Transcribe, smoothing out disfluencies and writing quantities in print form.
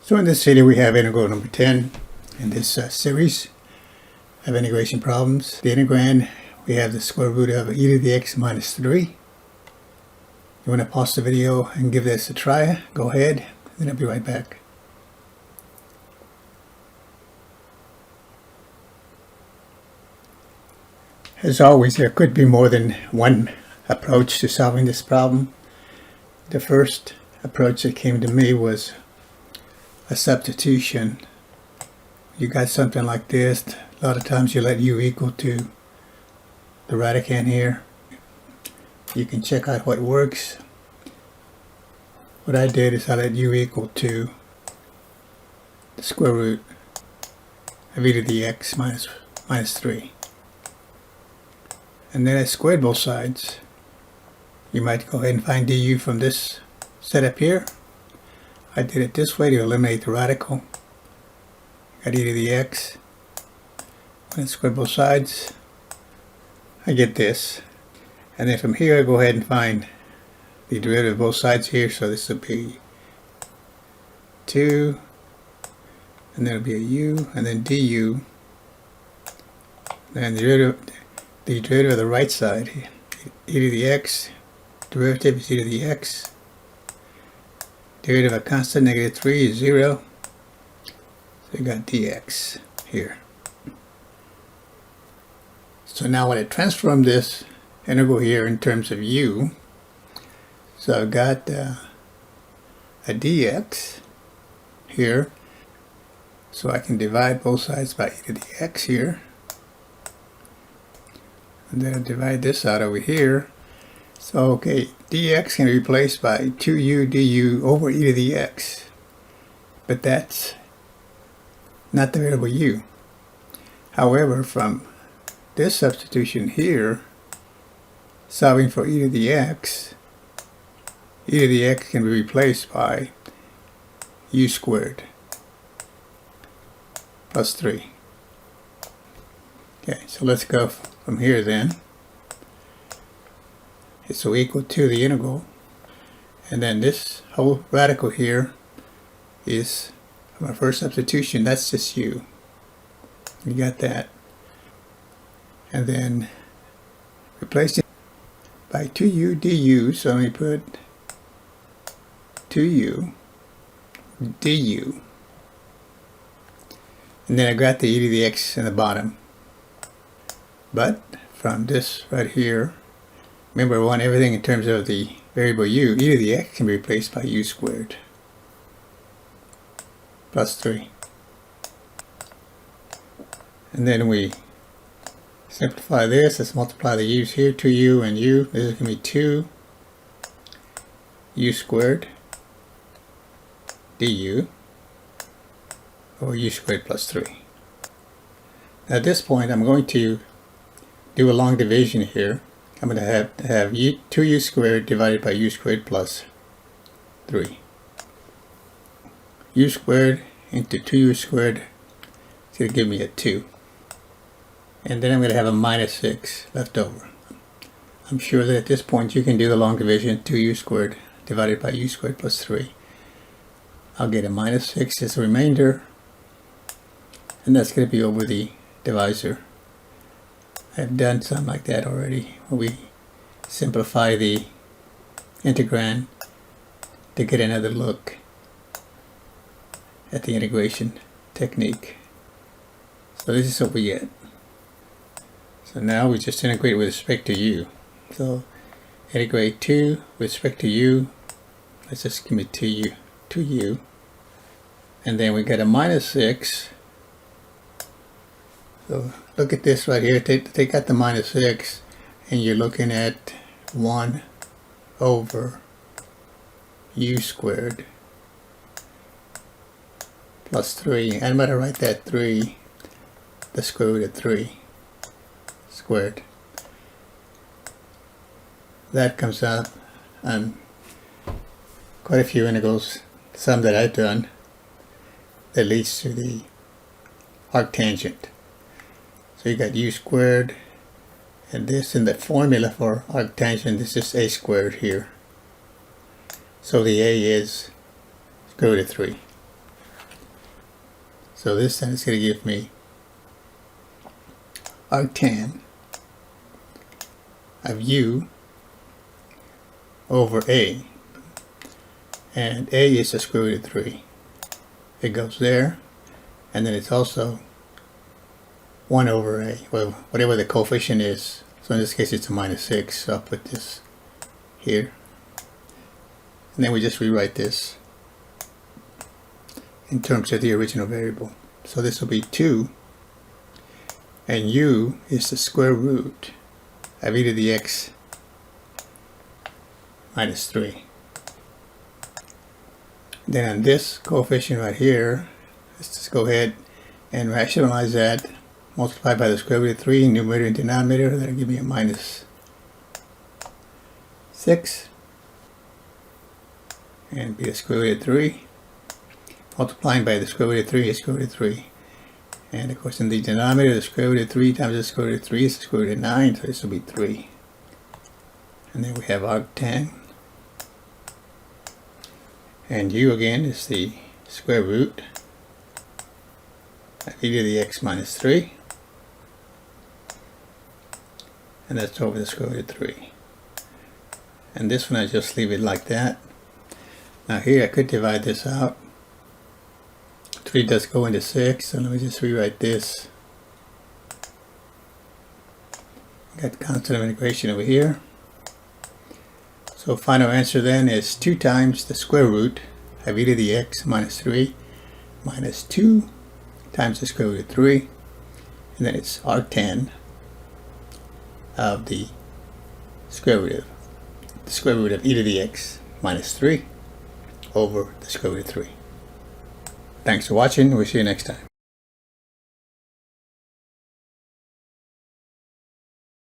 So in this video we have integral number 10 in this series of integration problems. The integrand, we have the square root of e to the x minus 3. You want to pause the video and give this a try, go ahead, then I'll be right back. As always, there could be more than one approach to solving this problem. The first approach that came to me was a substitution. You got something like this. A lot of times you let u equal to the radicand here. You can check out what works. What I did is I let u equal to the square root of e to the x minus 3. And then I squared both sides. You might go ahead and find du from this setup here. I did it this way to eliminate the radical. Got e to the x. When I square both sides, I get this. And then from here I go ahead and find the derivative of both sides here. So this will be 2, and then it'll be a u, and then du. And the derivative of the right side, e to the x, derivative is e to the x. Derivative of constant, negative 3 is 0. So you got dx here. So now when I transform this integral here in terms of u, so I've got a dx here. So I can divide both sides by e to the x here. And then I divide this out over here. So okay, dx can be replaced by 2u du over e to the x. But that's not the variable u. However, from this substitution here, solving for e to the x can be replaced by u squared plus 3. Okay, so let's go from here then. It's so equal to the integral, and then this whole radical here is from our first substitution, that's just u. You got that. And then replace it by 2u du, so let me put 2u du. And then I got the e to the x in the bottom. But from this right here, remember I want everything in terms of the variable u, e to the x can be replaced by u squared plus 3. And then we simplify this. Let's multiply the u's here, 2u and u. This is going to be 2 u squared du over u squared plus 3. Now at this point I'm going to do a long division here. I'm going to have 2u squared divided by u squared plus 3. U squared into 2u squared is going to give me a 2. And then I'm going to have a minus 6 left over. I'm sure that at this point you can do the long division, 2u squared divided by u squared plus 3. I'll get a minus 6 as a remainder, and that's going to be over the divisor. I've done something like that already, where we simplify the integrand to get another look at the integration technique. So this is what we get. So now we just integrate with respect to u. So integrate 2 with respect to u. Let's just give me 2u. And then we get a minus 6. So look at this right here. Take out the minus 6 and you're looking at 1 over u squared plus 3. And I'm going to write that 3, the square root of 3 squared. That comes out on quite a few integrals, some that I've done, that leads to the arctangent. So you got u squared, and this in the formula for arctangent is just a squared here. So the a is square root of 3. So this then is going to give me arctan of u over a. And a is the square root of 3. It goes there, and then it's also 1 over a, well, whatever the coefficient is. So in this case it's a -6, so I'll put this here. And then we just rewrite this in terms of the original variable. So this will be 2, and u is the square root of e to the x minus 3. Then on this coefficient right here, let's just go ahead and rationalize that. Multiply by the square root of 3, numerator and denominator. That'll give me a -6. And be the square root of 3. Multiplying by the square root of 3 is square root of 3. And of course in the denominator, the square root of 3 times the square root of 3 is the square root of 9. So this will be 3. And then we have arctan. And u again is the square root of e to the x minus 3. And that's over the square root of 3. And this one I just leave it like that. Now here I could divide this out. 3 does go into 6, so let me just rewrite this. Got constant of integration over here. So final answer then is 2 times the square root of e to the x minus 3 minus 2 times the square root of 3, and then it's arctan of the square root of e to the x minus 3 over the square root of 3. Thanks for watching. We'll see you next time.